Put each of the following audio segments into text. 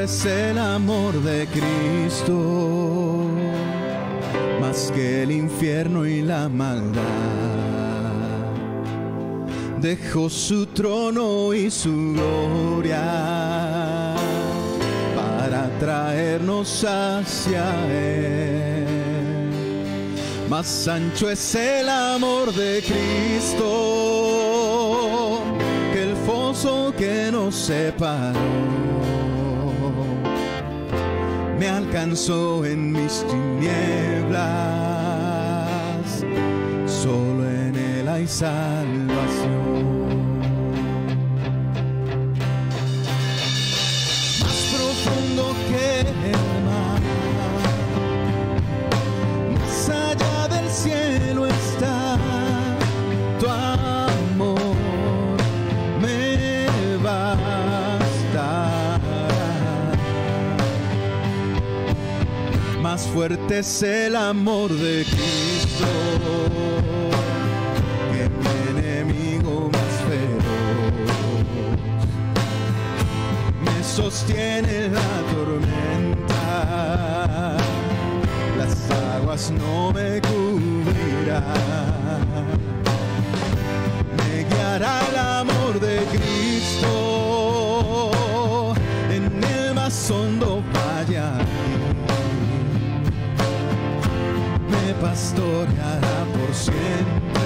es el amor de Cristo, más que el infierno y la maldad. Dejó su trono y su gloria para traernos hacia Él. Más ancho es el amor de Cristo que el foso que nos separó. Me alcanzó en mis tinieblas, solo en Él hay salvación. Más profundo que el mar, más allá del cielo está tu amor, me bastará. Más fuerte es el amor de Cristo que mi enemigo más feroz. Me sostiene la tormenta, las aguas no me cubrirán. Me guiará el amor de Cristo en el más hondo valle. Me pastoreará por siempre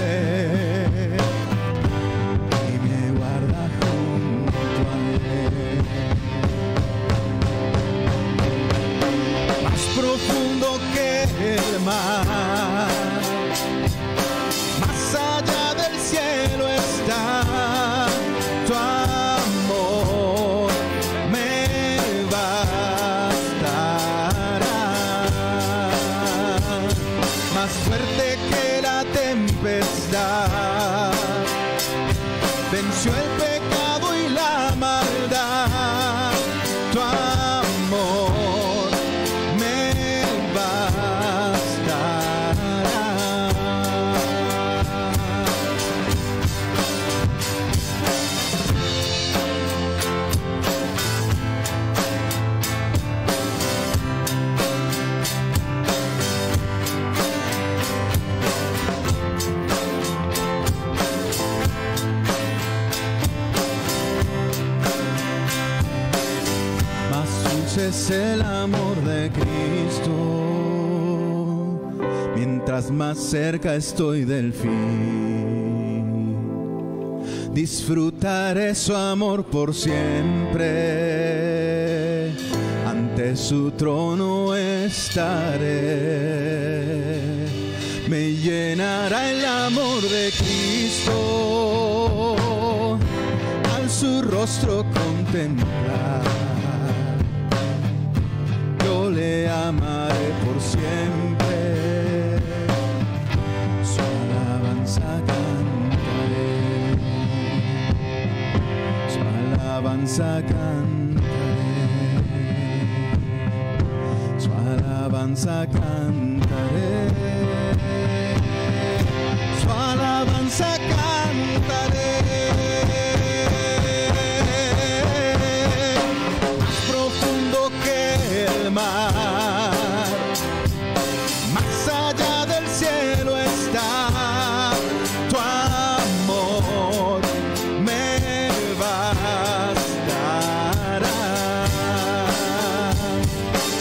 y me guarda junto a Él. Más profundo que el mar, más allá del cielo está tu amor, me bastará. Más fuerte que la tempestad, venció el pecado y la maldad. Tu amor me bastará. Es el amor de Cristo, mientras más cerca estoy del fin. Disfrutaré su amor por siempre, ante su trono estaré. Me llenará el amor de Cristo al su rostro contemplar. Le amaré por siempre, su alabanza cantaré, su alabanza cantaré, su alabanza cantaré, su alabanza cantaré. Mar, más allá del cielo está tu amor, me bastará.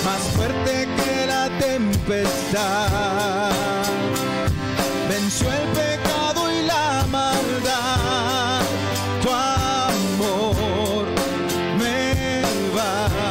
Más fuerte que la tempestad, venció el pecado y la maldad. Tu amor me bastará.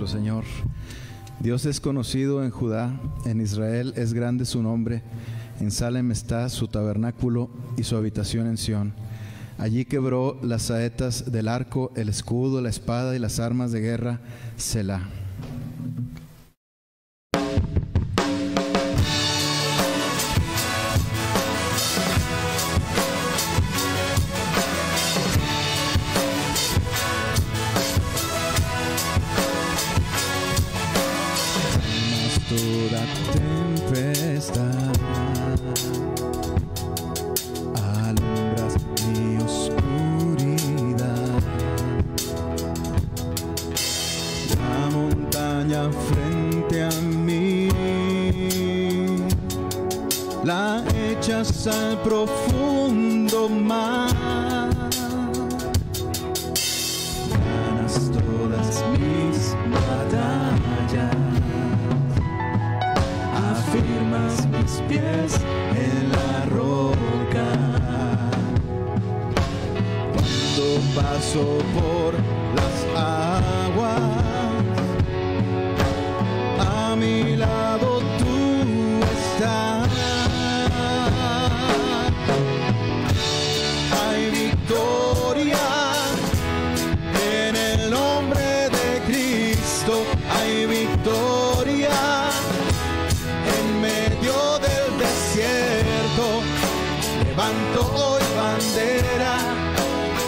Señor. Dios es conocido en Judá, en Israel es grande su nombre, en Salem está su tabernáculo y su habitación en Sión. Allí quebró las saetas del arco, el escudo, la espada y las armas de guerra. Selah. Toda tempestad alumbras mi oscuridad. La montaña frente a mí la echas al profundo mar. Ganas todas mis batallas, afirmas mis pies en la roca. Cuando paso por las aguas, a mi lado tú estás. Hay victoria en el nombre de Cristo, hay victoria. Levanto hoy bandera,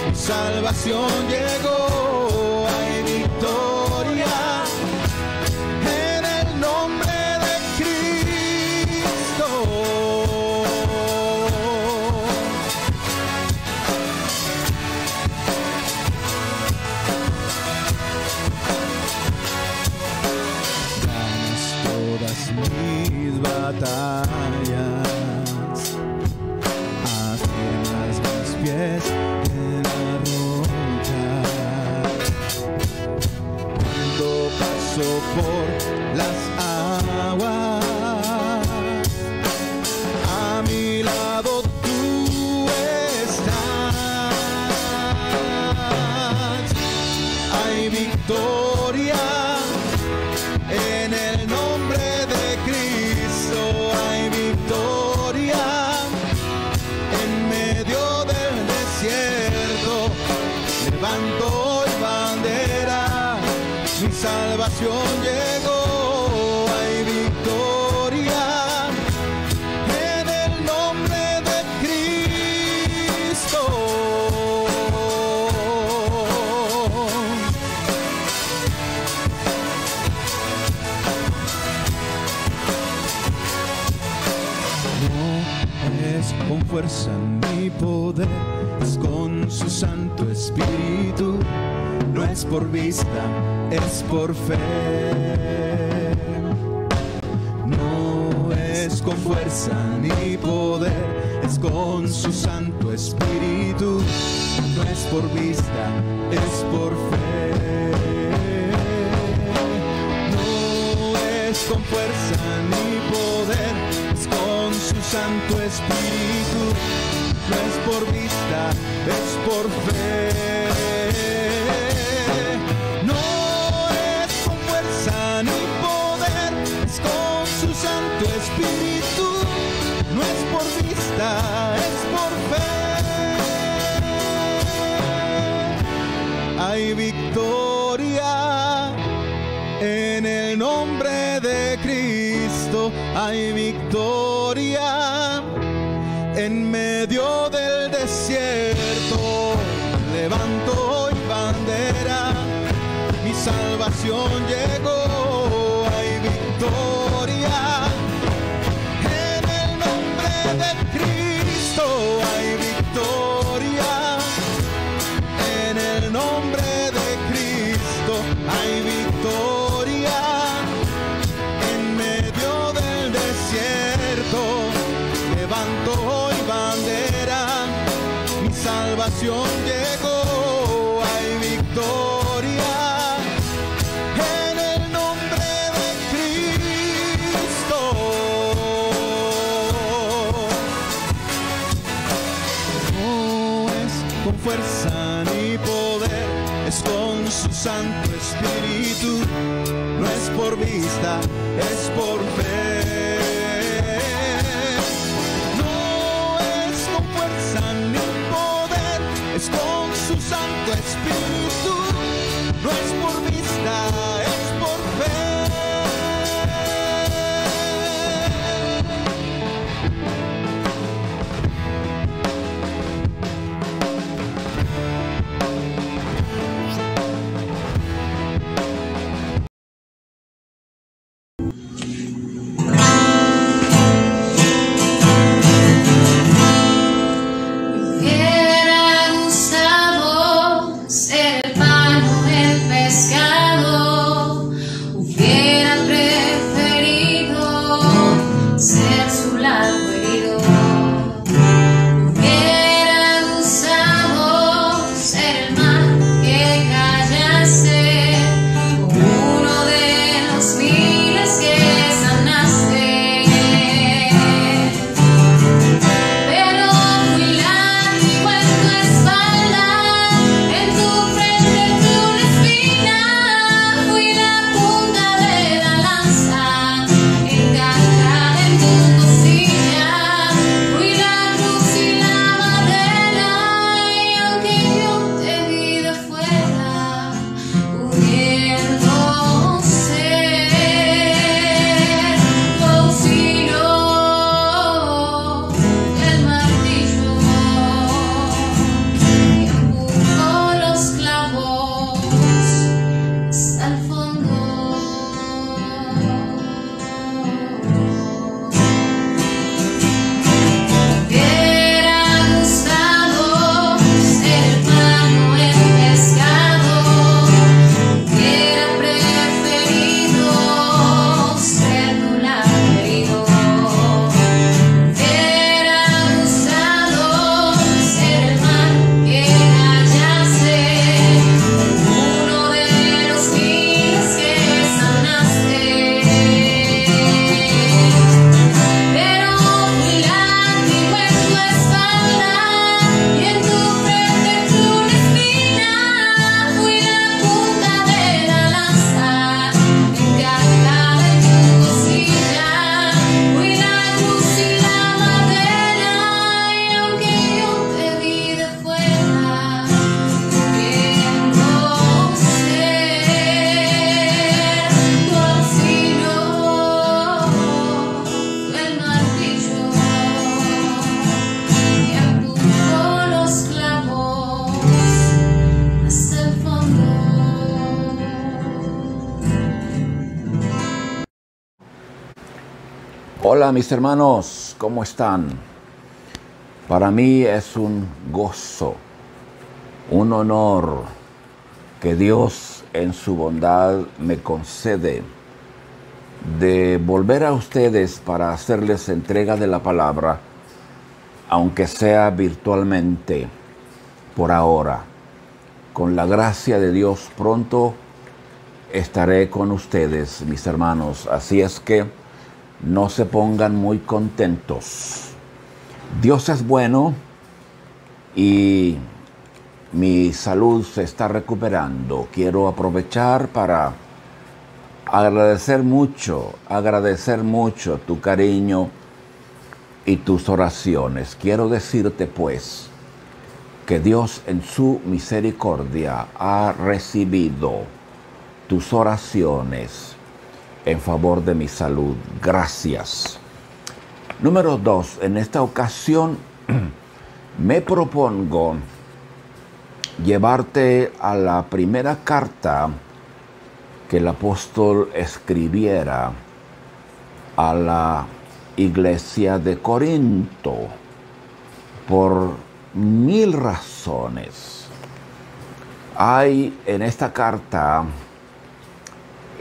mi salvación llegó, hay victoria en el nombre de Cristo. Ganas todas mis batallas, pies en la roca. Cuando paso por las aguas, a mi lado tú estás. Hay victoria en el nombre de Cristo, hay victoria en medio del desierto. Levanto hoy bandera, mi salvación llegó, hay victoria en el nombre de Cristo. No es con fuerza ni poder, es con su Santo Espíritu. No es por vista, es por fe. No es con fuerza ni poder, es con su Santo Espíritu. No es por vista, es por fe. No es con fuerza ni poder, es con su Santo Espíritu. No es por vista, es por fe. No es con fuerza ni poder, es con su Santo Espíritu. No es por vista, es por fe. Hay victoria en el nombre de Cristo. Hay victoria en medio del desierto. Levanto hoy bandera, mi salvación llegó, hay victoria en el nombre de Cristo, hay victoria en el nombre de Cristo, hay victoria en medio del desierto. Levanto hoy bandera, mi salvación llegó, hay victoria en el nombre de Cristo. No es con fuerza ni poder, es con su Santo Espíritu. No es por vista, es por fe. es con su Santo Espíritu, no es por vista, es por fe. Hola mis hermanos, ¿cómo están? Para mí es un gozo, un honor que Dios en su bondad me concede de volver a ustedes para hacerles entrega de la palabra, aunque sea virtualmente por ahora. Con la gracia de Dios pronto estaré con ustedes, mis hermanos, así es que no se pongan muy contentos. Dios es bueno y mi salud se está recuperando. Quiero aprovechar para agradecer mucho tu cariño y tus oraciones. Quiero decirte pues que Dios en su misericordia ha recibido tus oraciones en favor de mi salud. Gracias. Número 2. En esta ocasión me propongo llevarte a la primera carta que el apóstol escribiera a la iglesia de Corinto por 1000 razones. Hay en esta carta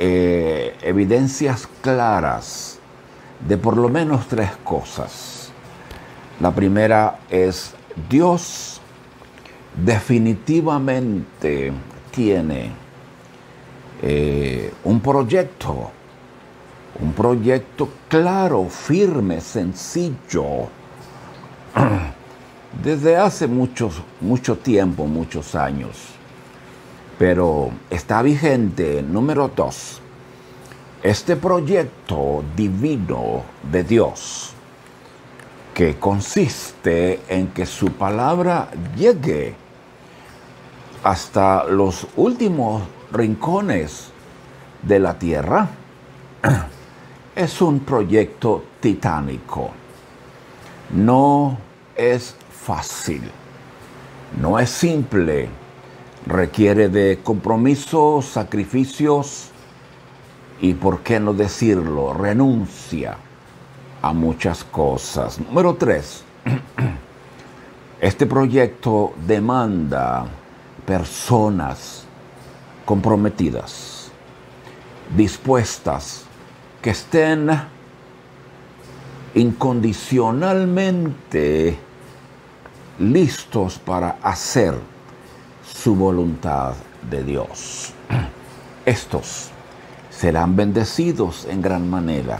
evidencias claras de por lo menos 3 cosas. La primera es: Dios definitivamente tiene un proyecto claro, firme, sencillo, desde hace mucho tiempo, muchos años, pero está vigente. Número 2, este proyecto divino de Dios, que consiste en que su palabra llegue hasta los últimos rincones de la tierra, es un proyecto titánico. No es fácil, no es simple, requiere de compromisos, sacrificios y, por qué no decirlo, renuncia a muchas cosas. Número 3, este proyecto demanda personas comprometidas, dispuestas, que estén incondicionalmente listos para hacer su voluntad de Dios. Estos serán bendecidos en gran manera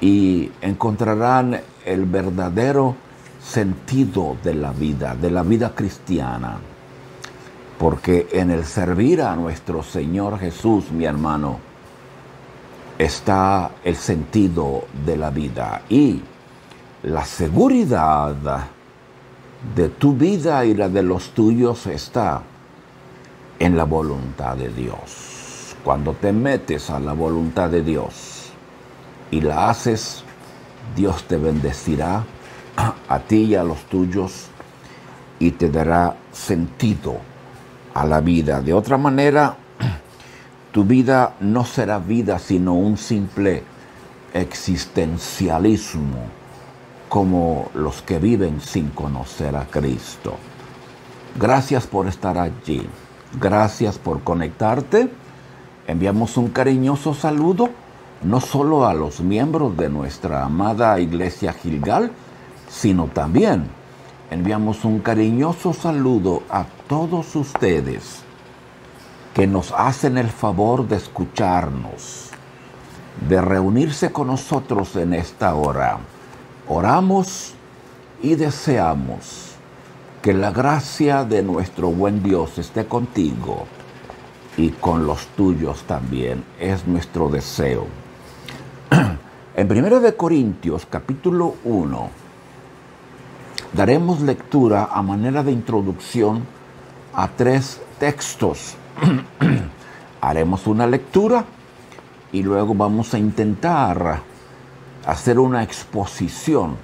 y encontrarán el verdadero sentido de la vida cristiana, porque en el servir a nuestro Señor Jesús, mi hermano, está el sentido de la vida, y la seguridad de tu vida y la de los tuyos está en la voluntad de Dios. Cuando te metes a la voluntad de Dios y la haces, Dios te bendecirá a ti y a los tuyos y te dará sentido a la vida. De otra manera, tu vida no será vida, sino un simple existencialismo, como los que viven sin conocer a Cristo. Gracias por estar allí. Gracias por conectarte. Enviamos un cariñoso saludo, no solo a los miembros de nuestra amada Iglesia Gilgal, sino también enviamos un cariñoso saludo a todos ustedes que nos hacen el favor de escucharnos, de reunirse con nosotros en esta hora. Oramos y deseamos que la gracia de nuestro buen Dios esté contigo y con los tuyos también. Es nuestro deseo. En 1 Corintios capítulo 1 daremos lectura a manera de introducción a 3 textos. Haremos una lectura y luego vamos a intentar hacer una exposición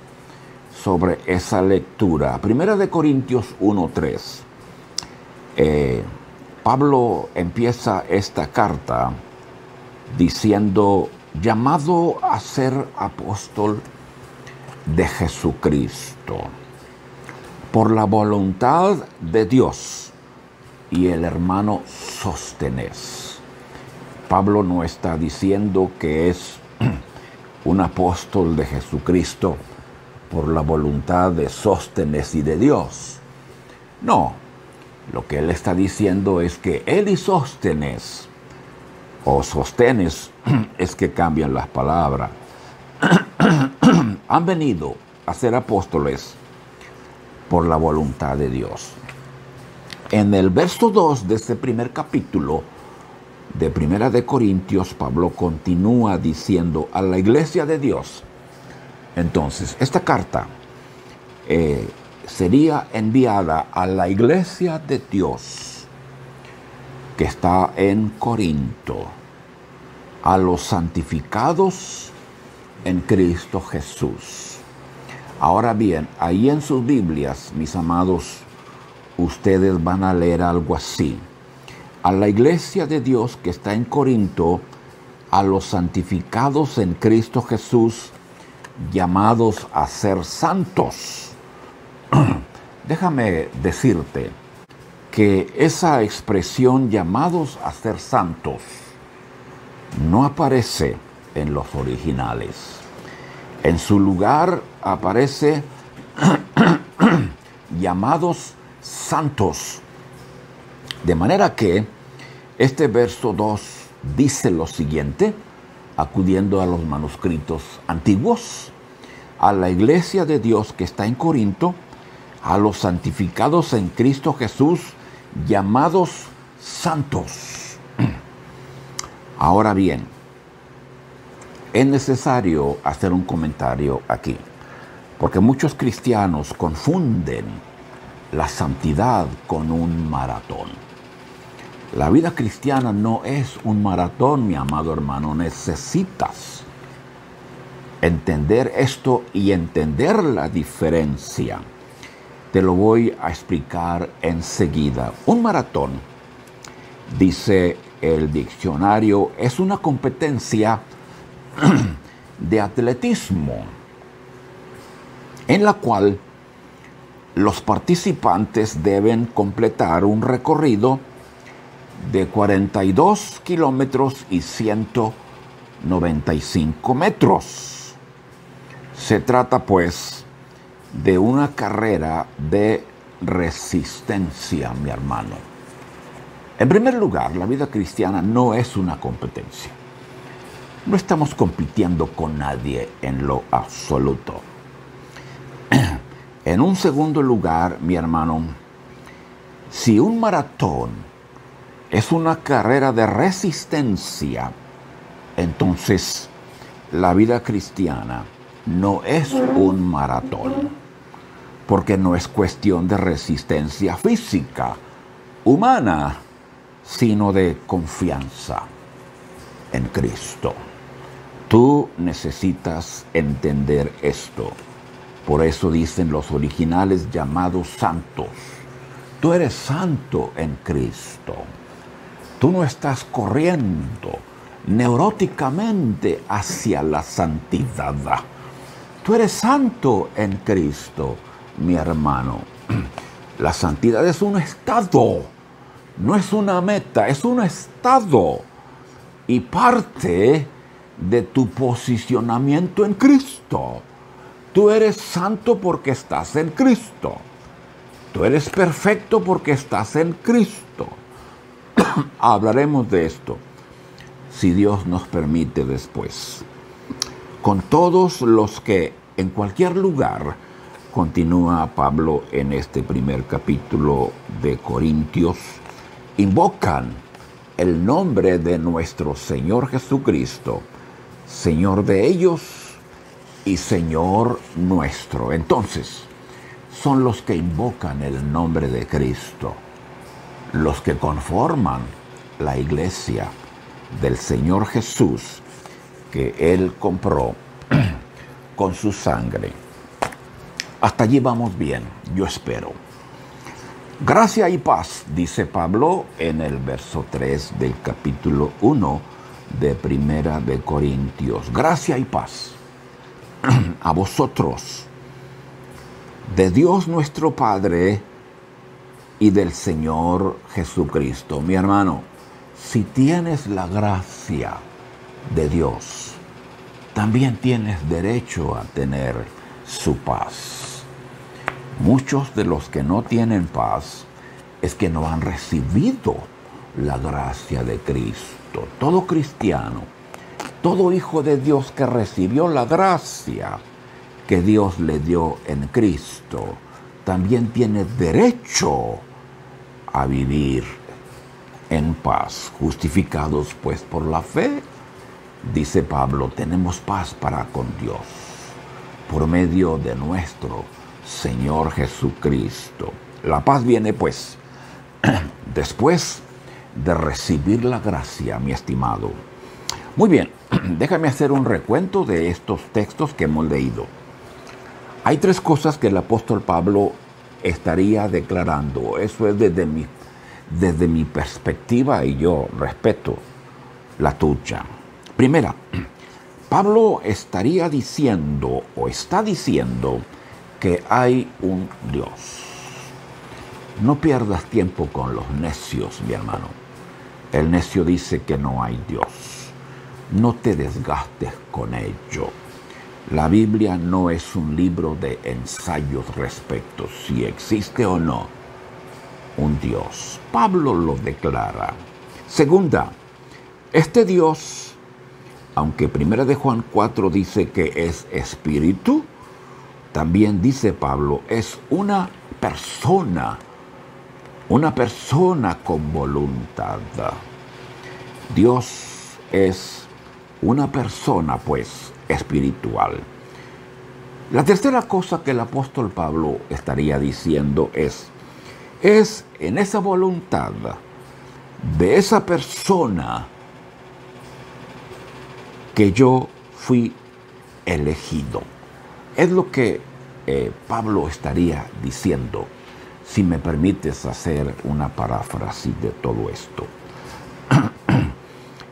sobre esa lectura. 1 Corintios 1:3. Pablo empieza esta carta diciendo: llamado a ser apóstol de Jesucristo, por la voluntad de Dios, y el hermano Sóstenes. Pablo no está diciendo que es un apóstol de Jesucristo por la voluntad de Sóstenes y de Dios. No, lo que él está diciendo es que él y Sóstenes, o Sóstenes, es que cambian las palabras, han venido a ser apóstoles por la voluntad de Dios. En el verso 2 de este primer capítulo de 1 Corintios, Pablo continúa diciendo a la iglesia de Dios. Entonces, esta carta sería enviada a la iglesia de Dios que está en Corinto, a los santificados en Cristo Jesús. Ahora bien, ahí en sus Biblias, mis amados, ustedes van a leer algo así: a la iglesia de Dios que está en Corinto, a los santificados en Cristo Jesús, llamados a ser santos. Déjame decirte que esa expresión, llamados a ser santos, no aparece en los originales. En su lugar aparece llamados santos. De manera que este verso 2 dice lo siguiente, acudiendo a los manuscritos antiguos: a la iglesia de Dios que está en Corinto, a los santificados en Cristo Jesús, llamados santos. Ahora bien, es necesario hacer un comentario aquí, porque muchos cristianos confunden la santidad con un maratón. La vida cristiana no es un maratón, mi amado hermano. Necesitas entender esto y entender la diferencia. Te lo voy a explicar enseguida. Un maratón, dice el diccionario, es una competencia de atletismo en la cual los participantes deben completar un recorrido de 42 kilómetros y 195 metros. Se trata, pues, de una carrera de resistencia, mi hermano. En primer lugar, la vida cristiana no es una competencia. No estamos compitiendo con nadie en lo absoluto. En un segundo lugar, mi hermano, si un maratón es una carrera de resistencia, entonces la vida cristiana no es un maratón, porque no es cuestión de resistencia física, humana, sino de confianza en Cristo. Tú necesitas entender esto. Por eso dicen los originales llamados santos. Tú eres santo en Cristo. Tú no estás corriendo neuróticamente hacia la santidad. Tú eres santo en Cristo, mi hermano. La santidad es un estado, no es una meta, es un estado. Y parte de tu posicionamiento en Cristo. Tú eres santo porque estás en Cristo. Tú eres perfecto porque estás en Cristo. Hablaremos de esto, si Dios nos permite después. Con todos los que en cualquier lugar, continúa Pablo en este primer capítulo de Corintios, invocan el nombre de nuestro Señor Jesucristo, Señor de ellos y Señor nuestro. Entonces, son los que invocan el nombre de Cristo, los que conforman la iglesia del Señor Jesús que Él compró con su sangre. Hasta allí vamos bien, yo espero. Gracia y paz, dice Pablo en el verso 3 del capítulo 1 de Primera de Corintios. Gracia y paz a vosotros, de Dios nuestro Padre y del Señor Jesucristo. Mi hermano, si tienes la gracia de Dios, también tienes derecho a tener su paz. Muchos de los que no tienen paz es que no han recibido la gracia de Cristo. Todo cristiano, todo hijo de Dios que recibió la gracia que Dios le dio en Cristo, también tiene derecho a vivir en paz, justificados pues por la fe. Dice Pablo, tenemos paz para con Dios por medio de nuestro Señor Jesucristo. La paz viene pues después de recibir la gracia, mi estimado. Muy bien, déjame hacer un recuento de estos textos que hemos leído. Hay tres cosas que el apóstol Pablo estaría declarando. Eso es desde mi perspectiva, y yo respeto la tuya. Primera, Pablo estaría diciendo o está diciendo que hay un Dios. No pierdas tiempo con los necios, mi hermano. El necio dice que no hay Dios. No te desgastes con ello. La Biblia no es un libro de ensayos respecto si existe o no un Dios. Pablo lo declara. Segunda, este Dios, aunque 1 de Juan 4 dice que es espíritu, también dice Pablo, es una persona con voluntad. Dios es una persona, pues, espiritual. La tercera cosa que el apóstol Pablo estaría diciendo es Es en esa voluntad de esa persona que yo fui elegido. Es lo que Pablo estaría diciendo, si me permites hacer una paráfrasis de todo esto.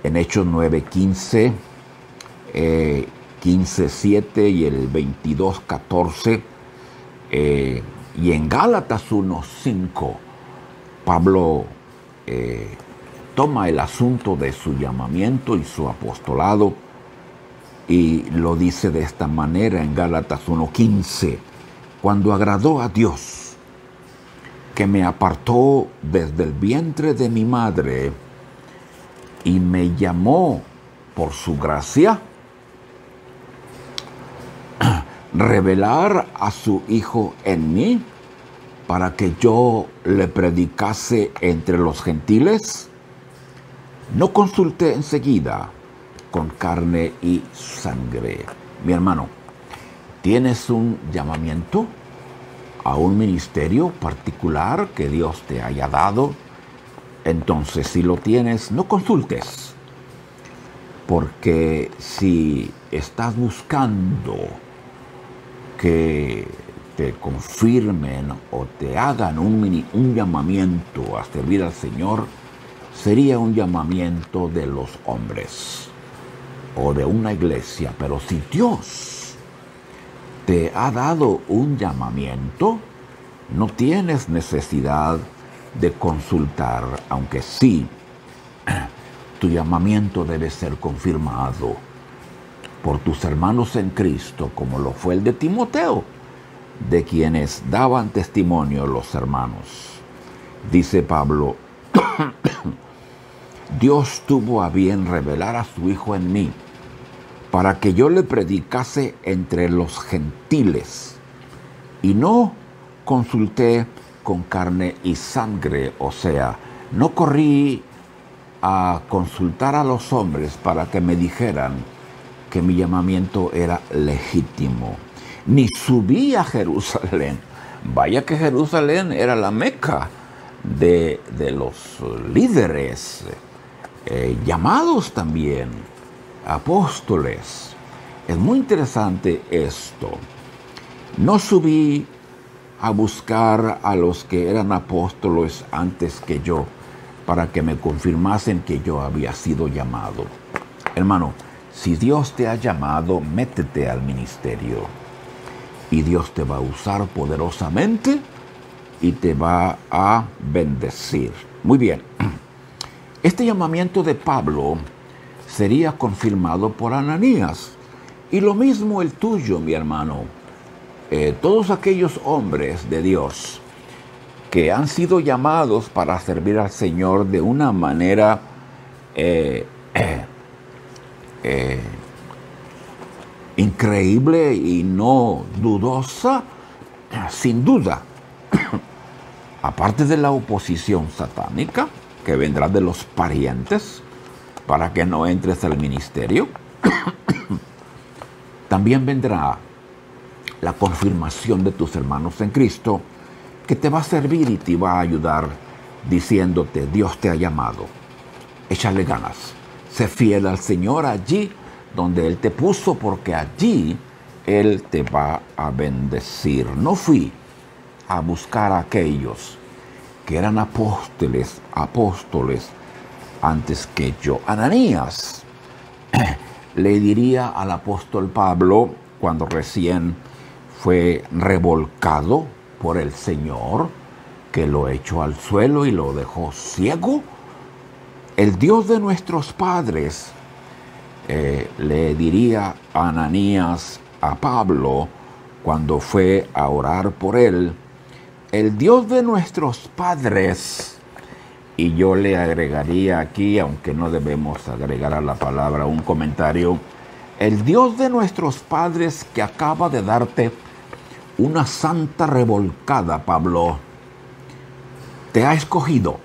En Hechos 9:15, 15:7 y el 22:14, y en Gálatas 1:5, Pablo toma el asunto de su llamamiento y su apostolado y lo dice de esta manera en Gálatas 1:15: cuando agradó a Dios, que me apartó desde el vientre de mi madre y me llamó por su gracia, revelar a su Hijo en mí para que yo le predicase entre los gentiles, no consulté enseguida con carne y sangre. Mi hermano, ¿tienes un llamamiento a un ministerio particular que Dios te haya dado? Entonces, si lo tienes, no consultes, porque si estás buscando que te confirmen o te hagan un llamamiento a servir al Señor, sería un llamamiento de los hombres o de una iglesia. Pero si Dios te ha dado un llamamiento, no tienes necesidad de consultar, aunque sí, tu llamamiento debe ser confirmado por tus hermanos en Cristo, como lo fue el de Timoteo, de quienes daban testimonio los hermanos. Dice Pablo: Dios tuvo a bien revelar a su Hijo en mí, para que yo le predicase entre los gentiles, y no consulté con carne y sangre, o sea, no corrí a consultar a los hombres para que me dijeran que mi llamamiento era legítimo, ni subí a Jerusalén. Vaya que Jerusalén era la Meca de los líderes, llamados también apóstoles. Es muy interesante esto. No subí a buscar a los que eran apóstoles antes que yo, para que me confirmasen que yo había sido llamado. Hermano, si Dios te ha llamado, métete al ministerio y Dios te va a usar poderosamente y te va a bendecir. Muy bien. Este llamamiento de Pablo sería confirmado por Ananías, y lo mismo el tuyo, mi hermano. Todos aquellos hombres de Dios que han sido llamados para servir al Señor de una manera increíble y no dudosa, sin duda, aparte de la oposición satánica que vendrá de los parientes para que no entres al ministerio, también vendrá la confirmación de tus hermanos en Cristo, que te va a servir y te va a ayudar diciéndote: Dios te ha llamado, échale ganas, sé fiel al Señor allí donde Él te puso, porque allí Él te va a bendecir. No fui a buscar a aquellos que eran apóstoles antes que yo. Ananías le diría al apóstol Pablo, cuando recién fue revolcado por el Señor, que lo echó al suelo y lo dejó ciego: el Dios de nuestros padres, le diría a Ananías a Pablo cuando fue a orar por él: el Dios de nuestros padres. Y yo le agregaría aquí, aunque no debemos agregar a la palabra un comentario: el Dios de nuestros padres, que acaba de darte una santa revolcada, Pablo, te ha escogido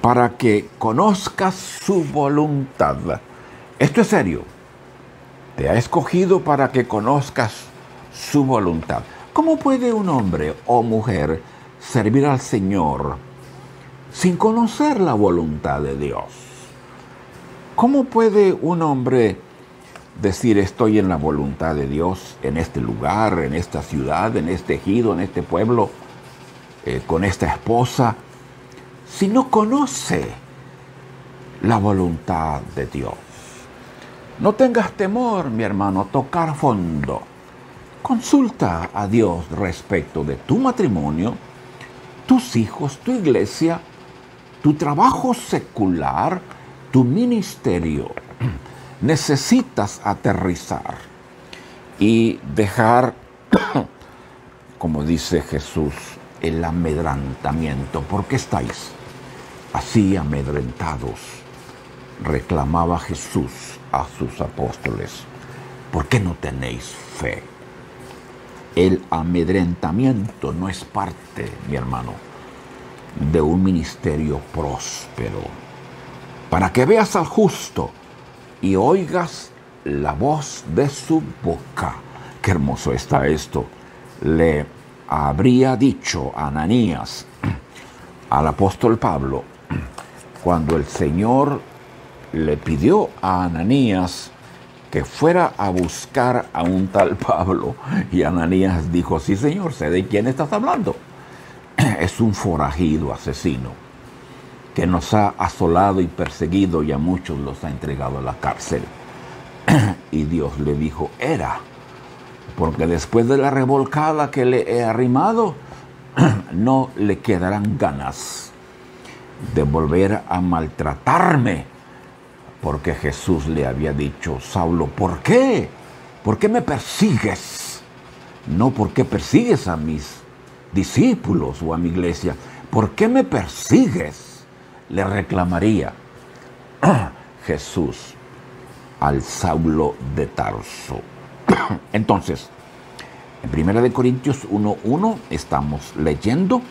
para que conozcas su voluntad. Esto es serio. Te ha escogido para que conozcas su voluntad. ¿Cómo puede un hombre o mujer servir al Señor sin conocer la voluntad de Dios? ¿Cómo puede un hombre decir estoy en la voluntad de Dios en este lugar, en esta ciudad, en este ejido, en este pueblo, con esta esposa, si no conoce la voluntad de Dios? No tengas temor, mi hermano, tocar fondo. Consulta a Dios respecto de tu matrimonio, tus hijos, tu iglesia, tu trabajo secular, tu ministerio. Necesitas aterrizar y dejar, como dice Jesús, el amedrentamiento. ¿Por qué estáis así amedrentados? Reclamaba Jesús a sus apóstoles. ¿Por qué no tenéis fe? El amedrentamiento no es parte, mi hermano, de un ministerio próspero. Para que veas al justo y oigas la voz de su boca. Qué hermoso está esto. Le habría dicho Ananías al apóstol Pablo cuando el Señor le pidió a Ananías que fuera a buscar a un tal Pablo, y Ananías dijo: sí, Señor, sé de quién estás hablando. Es un forajido asesino que nos ha asolado y perseguido, y a muchos los ha entregado a la cárcel. Y Dios le dijo: era, porque después de la revolcada que le he arrimado, no le quedarán ganas de volver a maltratarme, porque Jesús le había dicho: Saulo, ¿por qué? ¿Por qué me persigues? No, ¿por qué persigues a mis discípulos o a mi iglesia? ¿Por qué me persigues? Le reclamaría Jesús al Saulo de Tarso. Entonces, en 1 Corintios 1:1 estamos leyendo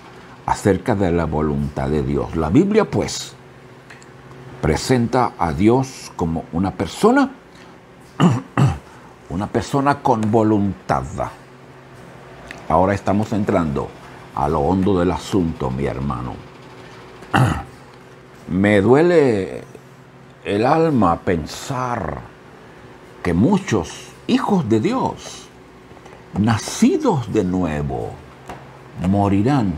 acerca de la voluntad de Dios. La Biblia, pues, presenta a Dios como una persona con voluntad. Ahora estamos entrando a lo hondo del asunto, mi hermano. Me duele el alma pensar que muchos hijos de Dios, nacidos de nuevo, morirán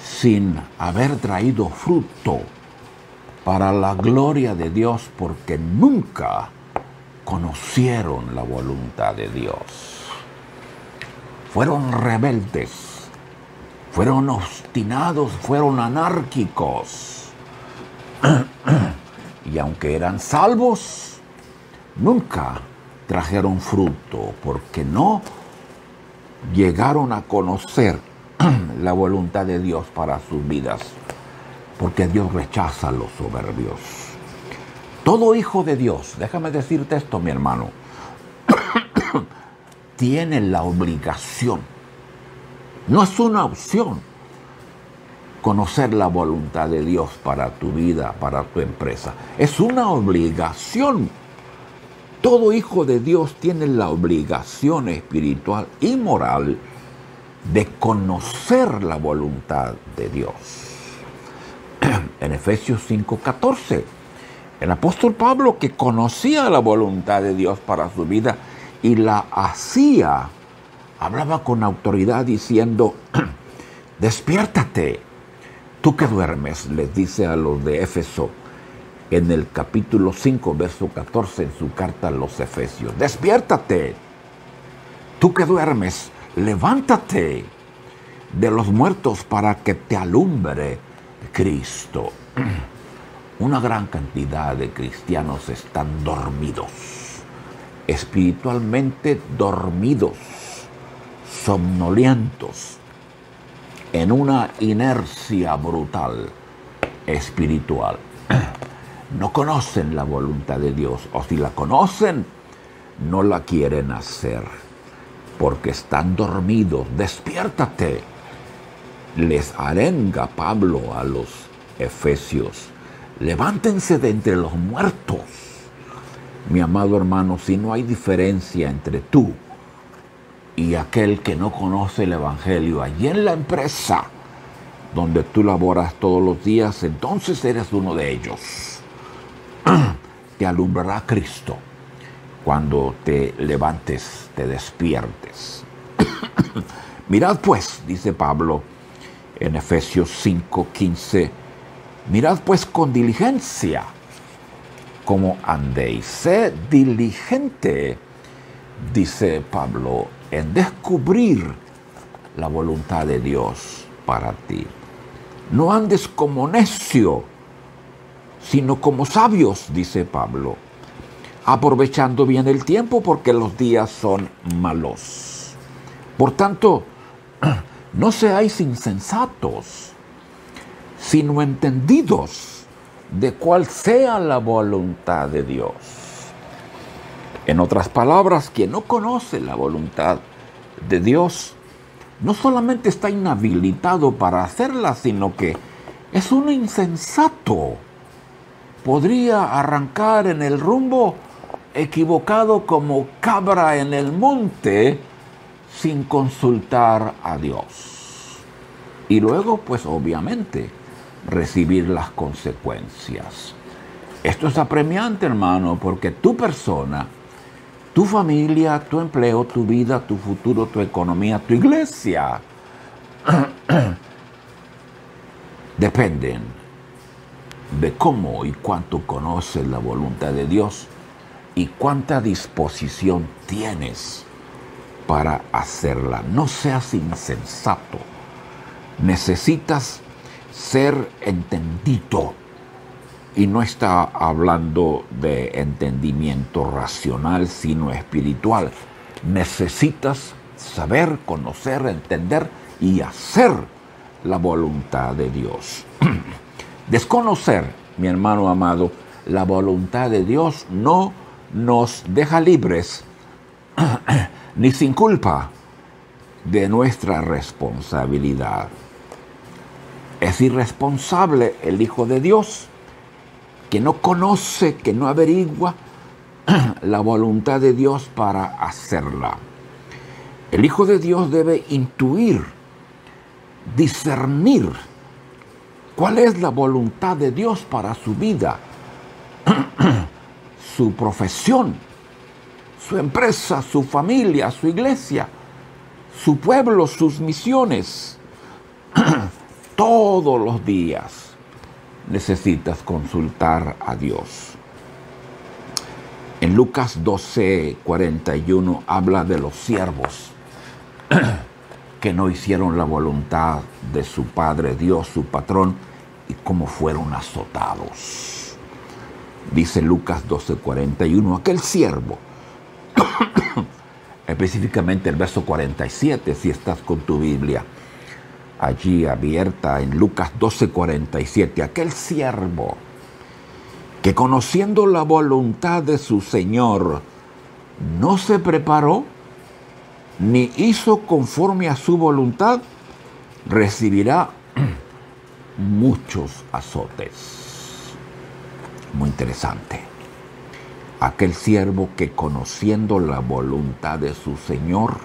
sin haber traído fruto para la gloria de Dios, porque nunca conocieron la voluntad de Dios. Fueron rebeldes, fueron obstinados, fueron anárquicos. Y aunque eran salvos, nunca trajeron fruto, porque no llegaron a conocer la voluntad de Dios para sus vidas, porque Dios rechaza a los soberbios. Todo hijo de Dios, déjame decirte esto, mi hermano, tiene la obligación, no es una opción, conocer la voluntad de Dios para tu vida, para tu empresa. Es una obligación. Todo hijo de Dios tiene la obligación espiritual y moral de conocer la voluntad de Dios. En Efesios 5:14, el apóstol Pablo, que conocía la voluntad de Dios para su vida y la hacía, hablaba con autoridad diciendo: despiértate, tú que duermes, les dice a los de Éfeso en el capítulo 5, verso 14 en su carta a los Efesios. Despiértate, tú que duermes, levántate de los muertos para que te alumbre Cristo. Una gran cantidad de cristianos están dormidos, espiritualmente dormidos, somnolientos, en una inercia brutal espiritual. No conocen la voluntad de Dios, o si la conocen, no la quieren hacer, porque están dormidos. Despiértate, les arenga Pablo a los efesios. Levántense de entre los muertos. Mi amado hermano, si no hay diferencia entre tú Y aquel que no conoce el Evangelio, allí en la empresa donde tú laboras todos los días, entonces eres uno de ellos. Te alumbrará Cristo cuando te levantes, te despiertes. Mirad pues, dice Pablo en Efesios 5:15, mirad pues con diligencia cómo andéis. Sé diligente, dice Pablo, en descubrir la voluntad de Dios para ti. No andes como necio, sino como sabios, dice Pablo, aprovechando bien el tiempo porque los días son malos. Por tanto, no seáis insensatos, sino entendidos de cuál sea la voluntad de Dios. En otras palabras, quien no conoce la voluntad de Dios, no solamente está inhabilitado para hacerla, sino que es un insensato. Podría arrancar en el rumbo equivocado como cabra en el monte sin consultar a Dios. Y luego, pues obviamente, recibir las consecuencias. Esto es apremiante, hermano, porque tu persona, tu familia, tu empleo, tu vida, tu futuro, tu economía, tu iglesia, dependen de cómo y cuánto conoces la voluntad de Dios y cuánta disposición tienes para hacerla. No seas insensato. Necesitas ser entendido. Y no está hablando de entendimiento racional, sino espiritual. Necesitas saber, conocer, entender y hacer la voluntad de Dios. Desconocer, mi hermano amado, la voluntad de Dios no nos deja libres ni sin culpa de nuestra responsabilidad. Es irresponsable el Hijo de Dios que no conoce, que no averigua la voluntad de Dios para hacerla. El Hijo de Dios debe intuir, discernir cuál es la voluntad de Dios para su vida, su profesión, su empresa, su familia, su iglesia, su pueblo, sus misiones. Todos los días necesitas consultar a Dios. En Lucas 12:41 habla de los siervos que no hicieron la voluntad de su Padre Dios, su patrón, y cómo fueron azotados. Dice Lucas 12:41, aquel siervo, específicamente el verso 47, si estás con tu Biblia allí abierta en Lucas 12:47, aquel siervo que conociendo la voluntad de su Señor no se preparó ni hizo conforme a su voluntad, recibirá muchos azotes. Muy interesante. Aquel siervo que conociendo la voluntad de su Señor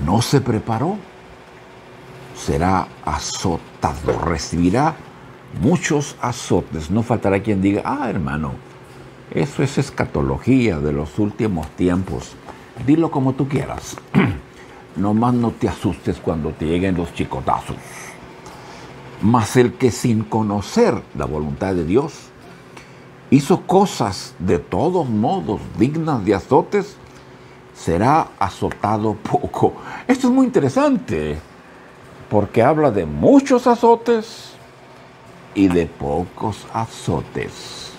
no se preparó, será azotado, recibirá muchos azotes. No faltará quien diga, hermano, eso es escatología de los últimos tiempos. Dilo como tú quieras. Nomás no te asustes cuando te lleguen los chicotazos. Mas el que sin conocer la voluntad de Dios hizo cosas de todos modos dignas de azotes, será azotado poco. Esto es muy interesante, porque habla de muchos azotes y de pocos azotes.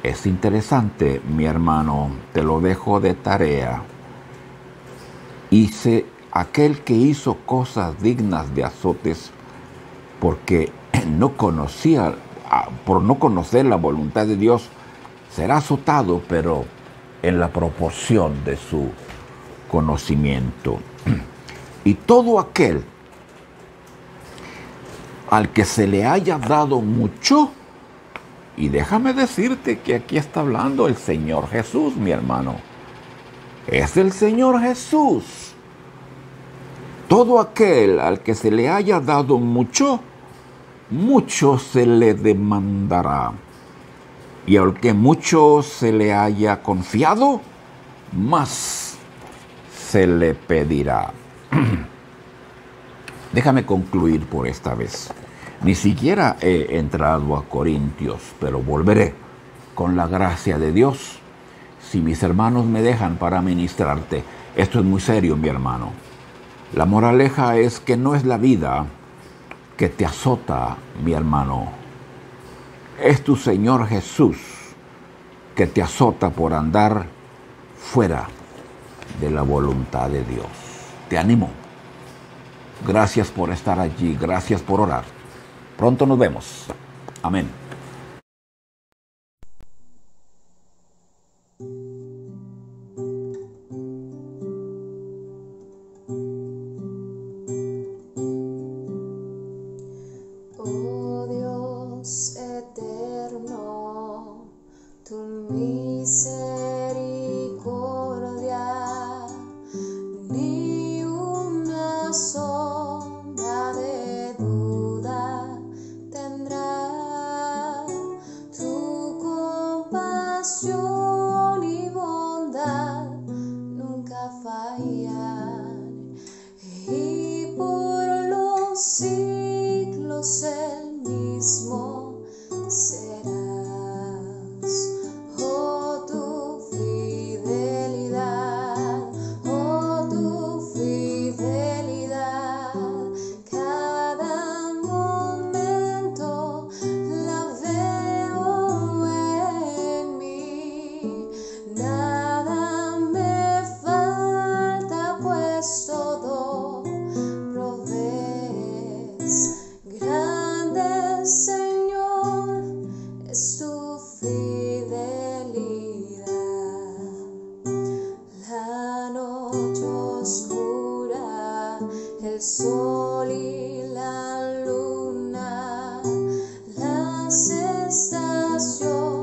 Es interesante, mi hermano, te lo dejo de tarea. Hice aquel que hizo cosas dignas de azotes porque no conocía, por no conocer la voluntad de Dios, será azotado, pero en la proporción de su conocimiento. Y todo aquel al que se le haya dado mucho, y déjame decirte que aquí está hablando el Señor Jesús, mi hermano, es el Señor Jesús. Todo aquel al que se le haya dado mucho, mucho se le demandará. Y al que mucho se le haya confiado, más se le pedirá. Déjame concluir por esta vez. Ni siquiera he entrado a Corintios, pero volveré con la gracia de Dios, si mis hermanos me dejan para ministrarte. Esto es muy serio, mi hermano. La moraleja es que no es la vida que te azota, mi hermano. Es tu Señor Jesús que te azota por andar fuera de la voluntad de Dios. Te animo. Gracias por estar allí. Gracias por orar. Pronto nos vemos. Amén. Oh Dios eterno, tu misericordia, ni una sombra de duda tendrá. Tu compasión y bondad nunca fallan, y por los siglos el mismo serás. Oh, tu fidelidad, cada momento la veo en mí. Nada me falta, pues todo provees. Grande Señor es tu fidelidad. La noche oscura, el sol y la luna, las estaciones